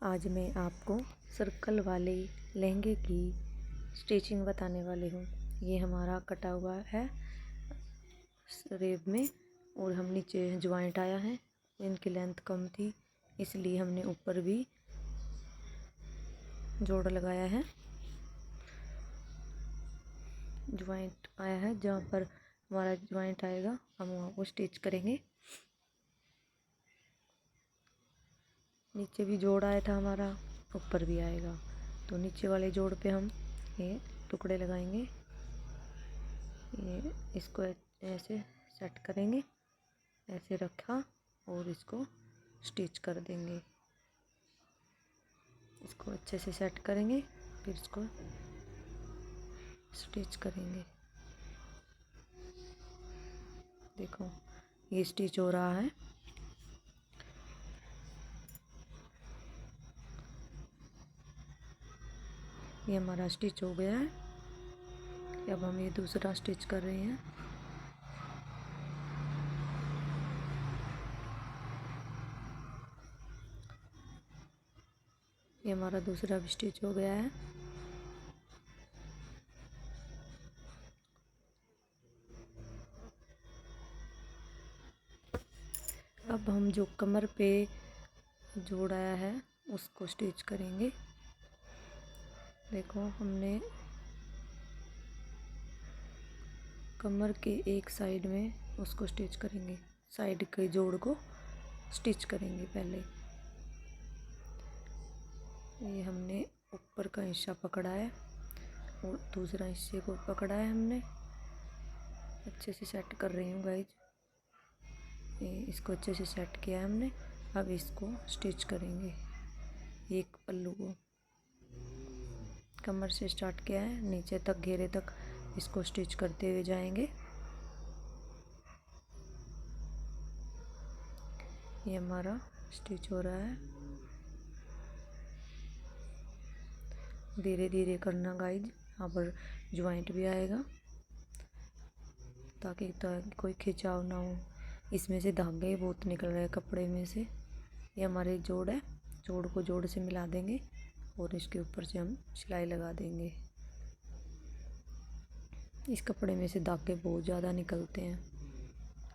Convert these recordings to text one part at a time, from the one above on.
आज मैं आपको सर्कल वाले लहंगे की स्टिचिंग बताने वाली हूँ। ये हमारा कटा हुआ है रेब में और हम नीचे ज्वाइंट आया है। इनकी लेंथ कम थी इसलिए हमने ऊपर भी जोड़ लगाया है। ज्वाइंट आया है, जहाँ पर हमारा ज्वाइंट आएगा हम वहाँ को स्टिच करेंगे। नीचे भी जोड़ आया था हमारा, ऊपर भी आएगा। तो नीचे वाले जोड़ पे हम ये टुकड़े लगाएंगे। ये इसको ऐसे सेट करेंगे, ऐसे रखा और इसको स्टिच कर देंगे। इसको अच्छे से सेट करेंगे, फिर इसको स्टिच करेंगे। देखो ये स्टिच हो रहा है। ये हमारा स्टिच हो गया है। अब हम ये दूसरा स्टिच कर रहे हैं। ये हमारा दूसरा भी स्टिच हो गया है। अब हम जो कमर पे जोड़ाया है उसको स्टिच करेंगे। देखो हमने कमर के एक साइड में उसको स्टिच करेंगे, साइड के जोड़ को स्टिच करेंगे पहले। ये हमने ऊपर का हिस्सा पकड़ा है और दूसरा हिस्से को पकड़ा है हमने। अच्छे से सेट कर रही हूँ गाइज। ये इसको अच्छे से सेट किया है हमने। अब इसको स्टिच करेंगे। एक पल्लू को कमर से स्टार्ट किया है, नीचे तक घेरे तक इसको स्टिच करते हुए जाएंगे। ये हमारा स्टिच हो रहा है। धीरे धीरे करना गाइज, यहाँ पर ज्वाइंट भी आएगा ताकि कोई खिंचाव ना हो। इसमें से धागे बहुत निकल रहे हैं कपड़े में से। ये हमारे जोड़ है, जोड़ को जोड़ से मिला देंगे और इसके ऊपर से हम सिलाई लगा देंगे। इस कपड़े में से धागे बहुत ज़्यादा निकलते हैं,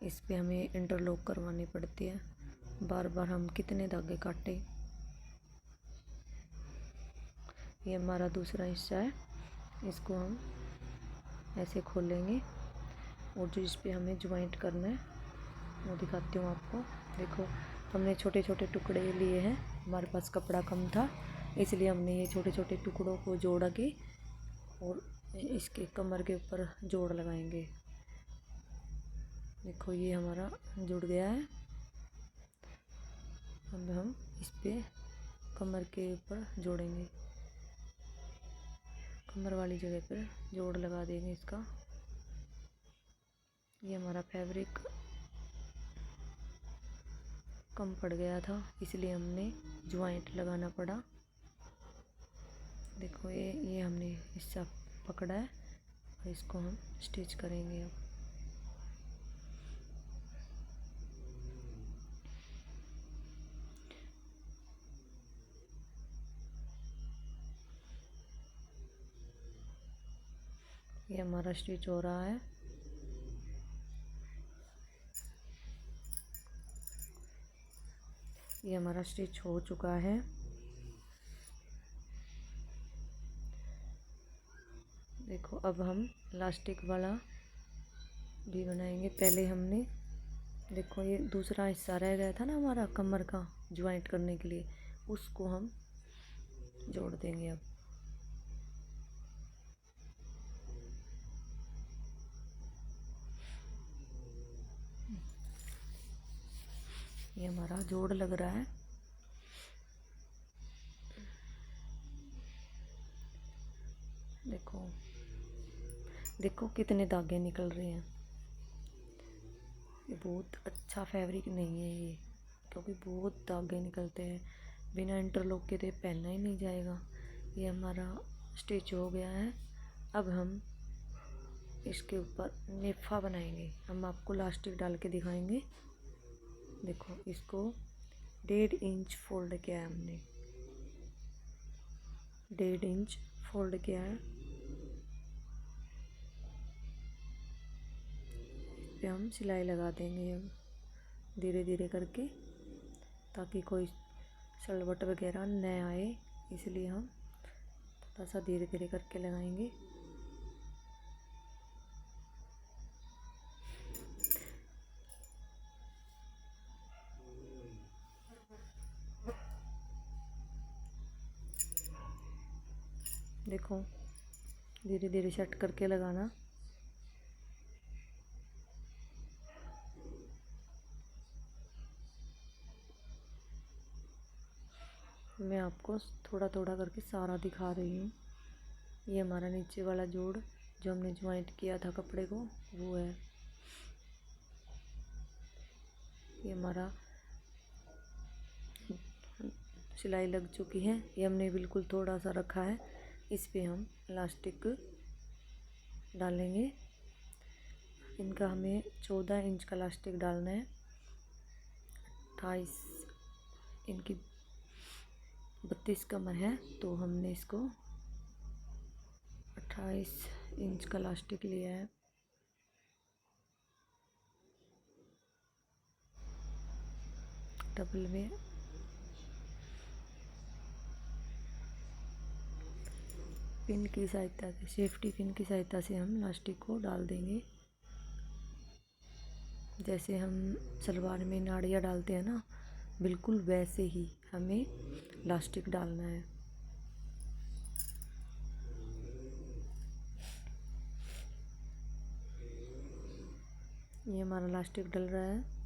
इस पे हमें इंटरलॉक करवानी पड़ती है। बार बार हम कितने धागे काटें। ये हमारा दूसरा हिस्सा है, इसको हम ऐसे खोलेंगे और जो इस पे हमें ज्वाइंट करना है वो दिखाती हूँ आपको। देखो हमने छोटे छोटे टुकड़े लिए हैं, हमारे पास कपड़ा कम था इसलिए हमने ये छोटे छोटे टुकड़ों को जोड़ा के और इसके कमर के ऊपर जोड़ लगाएंगे। देखो ये हमारा जुड़ गया है। अब हम इस पे कमर के ऊपर जोड़ेंगे, कमर वाली जगह पर जोड़ लगा देंगे इसका। ये हमारा फैब्रिक कम पड़ गया था इसलिए हमने ज्वाइंट लगाना पड़ा। देखो ये हमने हिस्सा पकड़ा है और इसको हम स्टिच करेंगे। अब ये हमारा स्टिच हो रहा है। ये हमारा स्टिच हो चुका है। देखो अब हम इलास्टिक वाला भी बनाएंगे। पहले हमने देखो ये दूसरा हिस्सा रह गया था ना हमारा कमर का ज्वाइंट करने के लिए, उसको हम जोड़ देंगे। अब ये हमारा जोड़ लग रहा है। देखो देखो कितने धागे निकल रहे हैं। ये बहुत अच्छा फैब्रिक नहीं है ये, क्योंकि बहुत धागे निकलते हैं। बिना इंटरलॉक के तो पहनना ही नहीं जाएगा। ये हमारा स्टिच हो गया है। अब हम इसके ऊपर नेफा बनाएंगे। हम आपको इलास्टिक डाल के दिखाएंगे। देखो इसको 1.5 इंच फोल्ड किया है हमने। 1.5 इंच फोल्ड किया है। इस पे हम सिलाई लगा देंगे अब धीरे धीरे करके, ताकि कोई सलवट वगैरह न आए, इसलिए हम थोड़ा सा धीरे धीरे करके लगाएंगे। देखो धीरे धीरे सेट करके लगाना। मैं आपको थोड़ा थोड़ा करके सारा दिखा रही हूँ। ये हमारा नीचे वाला जोड़ जो हमने ज्वाइंट किया था कपड़े को, वो है। ये हमारा सिलाई लग चुकी है। ये हमने बिल्कुल थोड़ा सा रखा है। इस पे हम इलास्टिक डालेंगे। इनका हमें 14 इंच का इलास्टिक डालना है। 28 इनकी 32 कमर है, तो हमने इसको 28 इंच का इलास्टिक लिया है। डबल में पिन की सहायता से, सेफ्टी पिन की सहायता से हम इलास्टिक को डाल देंगे। जैसे हम सलवार में नाड़ियाँ डालते हैं ना, बिल्कुल वैसे ही हमें इलास्टिक डालना है। ये हमारा इलास्टिक डल रहा है।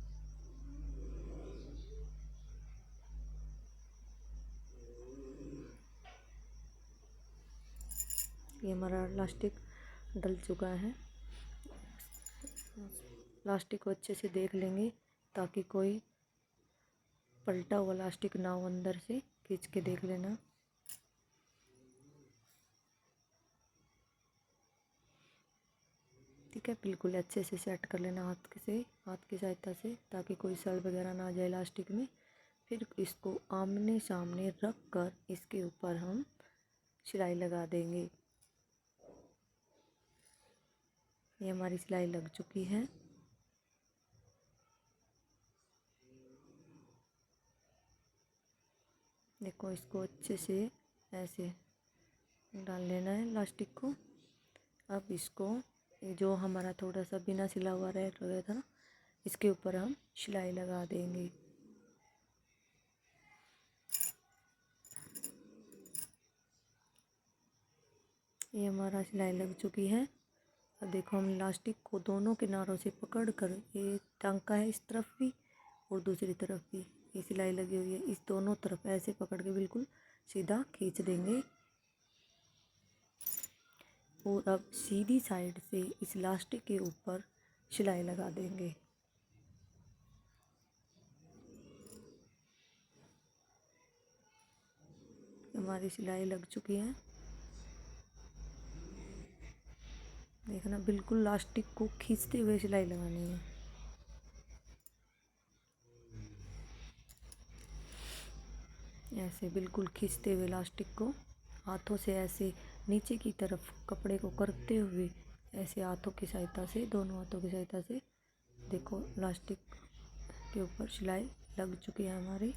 ये हमारा इलास्टिक डल चुका है। इलास्टिक को अच्छे से देख लेंगे, ताकि कोई पलटा हुआ इलास्टिक ना हो, अंदर से खींच के देख लेना। ठीक है, बिल्कुल अच्छे से सेट कर लेना हाथ की सहायता से, ताकि कोई सल वगैरह ना आ जाए इलास्टिक में। फिर इसको आमने सामने रख कर इसके ऊपर हम सिलाई लगा देंगे। ये हमारी सिलाई लग चुकी है। देखो इसको अच्छे से ऐसे डाल लेना है इलास्टिक को। अब इसको जो हमारा थोड़ा सा बिना सिला हुआ रह गया था ना, इसके ऊपर हम सिलाई लगा देंगे। ये हमारा सिलाई लग चुकी है। अब देखो हम इलास्टिक को दोनों किनारों से पकड़ कर, ये टांका है इस तरफ भी और दूसरी तरफ भी ये सिलाई लगी हुई है, इस दोनों तरफ ऐसे पकड़ के बिल्कुल सीधा खींच देंगे। और अब सीधी साइड से इस इलास्टिक के ऊपर सिलाई लगा देंगे। हमारी सिलाई लग चुकी है। देखना बिल्कुल इलास्टिक को खींचते हुए सिलाई लगानी है। ऐसे बिल्कुल खींचते हुए इलास्टिक को हाथों से ऐसे नीचे की तरफ कपड़े को करते हुए, ऐसे हाथों की सहायता से, दोनों हाथों की सहायता से देखो इलास्टिक के ऊपर सिलाई लग चुकी है हमारी।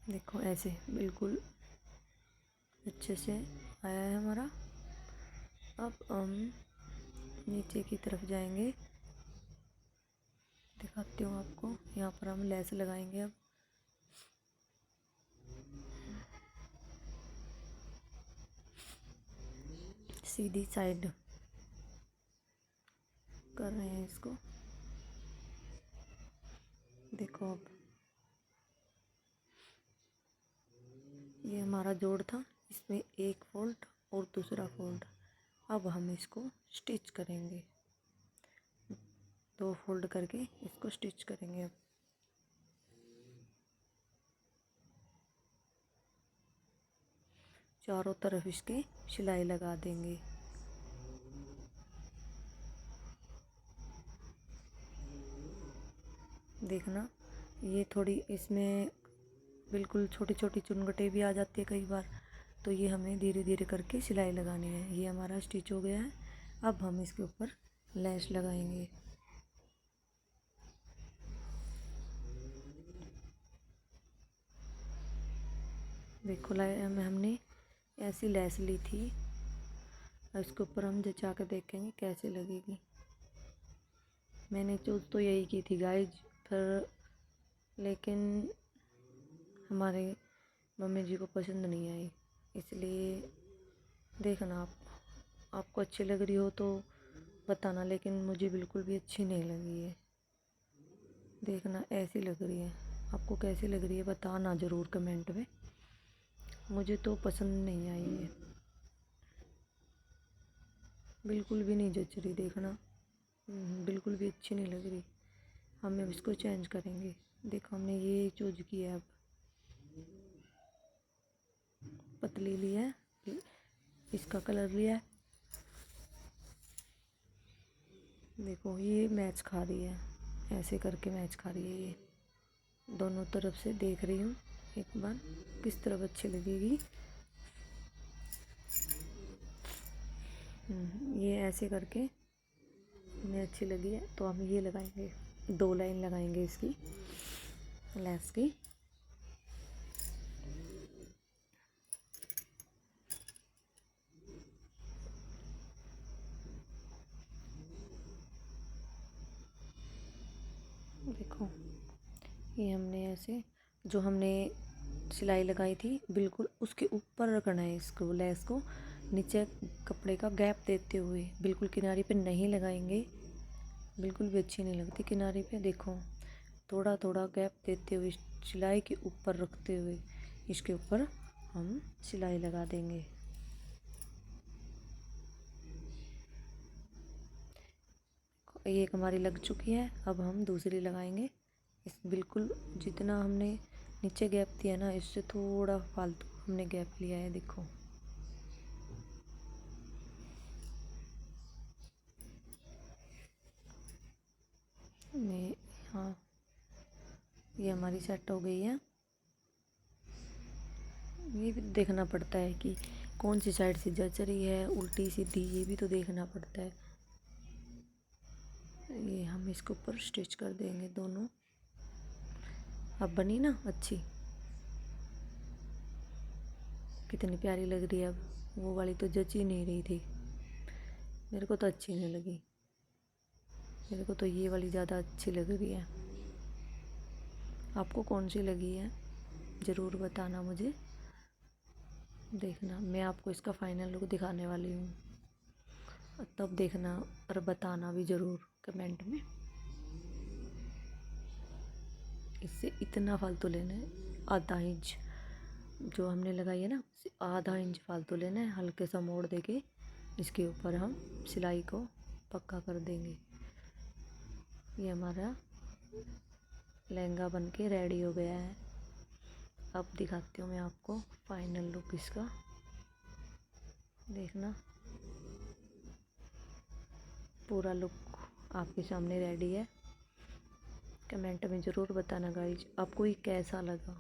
देखो ऐसे बिल्कुल अच्छे से आया है हमारा। अब हम नीचे की तरफ जाएंगे, दिखाती हूँ आपको। यहाँ पर हम लेस लगाएंगे। अब सीधी साइड कर रहे हैं इसको। देखो अब ये हमारा जोड़ था, इसमें एक फोल्ड और दूसरा फोल्ड। अब हम इसको स्टिच करेंगे, 2 फोल्ड करके इसको स्टिच करेंगे। अब चारों तरफ इसके सिलाई लगा देंगे। देखना ये थोड़ी इसमें बिल्कुल छोटी छोटी चुनगटें भी आ जाती है कई बार, तो ये हमें धीरे धीरे करके सिलाई लगानी है। ये हमारा स्टिच हो गया है। अब हम इसके ऊपर लैस लगाएंगे। देखो हमने ऐसी लैस ली थी, और इसके ऊपर हम जचा कर देखेंगे कैसे लगेगी। मैंने चूज़ तो यही की थी गाइज, फिर लेकिन हमारे मम्मी जी को पसंद नहीं आई, इसलिए देखना आपको अच्छी लग रही हो तो बताना, लेकिन मुझे बिल्कुल भी अच्छी नहीं लगी है। देखना ऐसी लग रही है, आपको कैसी लग रही है बताना ज़रूर कमेंट में। मुझे तो पसंद नहीं आई है, बिल्कुल भी नहीं जच रही। देखना बिल्कुल भी अच्छी नहीं लग रही। हम अब इसको चेंज करेंगे। देखो हमने ये चूज किया, अब पतली लिया है, इसका कलर लिया है। देखो ये मैच खा रही है, ऐसे करके मैच खा रही है। ये दोनों तरफ से देख रही हूँ एक बार किस तरफ अच्छी लगेगी। ये ऐसे करके हमें अच्छी लगी है, तो हम ये लगाएंगे, 2 लाइन लगाएंगे इसकी लेस की। देखो ये हमने ऐसे जो हमने सिलाई लगाई थी बिल्कुल उसके ऊपर रखना है इसको, लेस को नीचे कपड़े का गैप देते हुए, बिल्कुल किनारी पे नहीं लगाएंगे, बिल्कुल भी अच्छी नहीं लगती किनारी पे। देखो थोड़ा थोड़ा गैप देते हुए सिलाई के ऊपर रखते हुए इसके ऊपर हम सिलाई लगा देंगे। एक हमारी लग चुकी है, अब हम दूसरी लगाएंगे। इस बिल्कुल जितना हमने नीचे गैप दिया ना, इससे थोड़ा फालतू हमने गैप लिया है। देखो ये, हाँ ये हमारी सेट हो गई है। ये भी देखना पड़ता है कि कौन सी साइड से जच रही है, उल्टी सीधी, ये भी तो देखना पड़ता है। ये हम इसके ऊपर स्टिच कर देंगे दोनों। अब बनी ना अच्छी, कितनी प्यारी लग रही है। अब वो वाली तो जच ही नहीं रही थी, मेरे को तो अच्छी नहीं लगी। मेरे को तो ये वाली ज़्यादा अच्छी लग रही है। आपको कौन सी लगी है ज़रूर बताना मुझे। देखना मैं आपको इसका फाइनल लुक दिखाने वाली हूँ, तब देखना और बताना भी ज़रूर कमेंट में। इससे इतना फालतू लेना है, आधा इंच जो हमने लगाई है ना, आधा इंच फालतू लेना है। हल्के सा मोड़ देके इसके ऊपर हम सिलाई को पक्का कर देंगे। ये हमारा लहंगा बनके रेडी हो गया है। अब दिखाती हूँ मैं आपको फाइनल लुक इसका। देखना पूरा लुक आपके सामने रेडी है। कमेंट में ज़रूर बताना गाइज आपको ये कैसा लगा।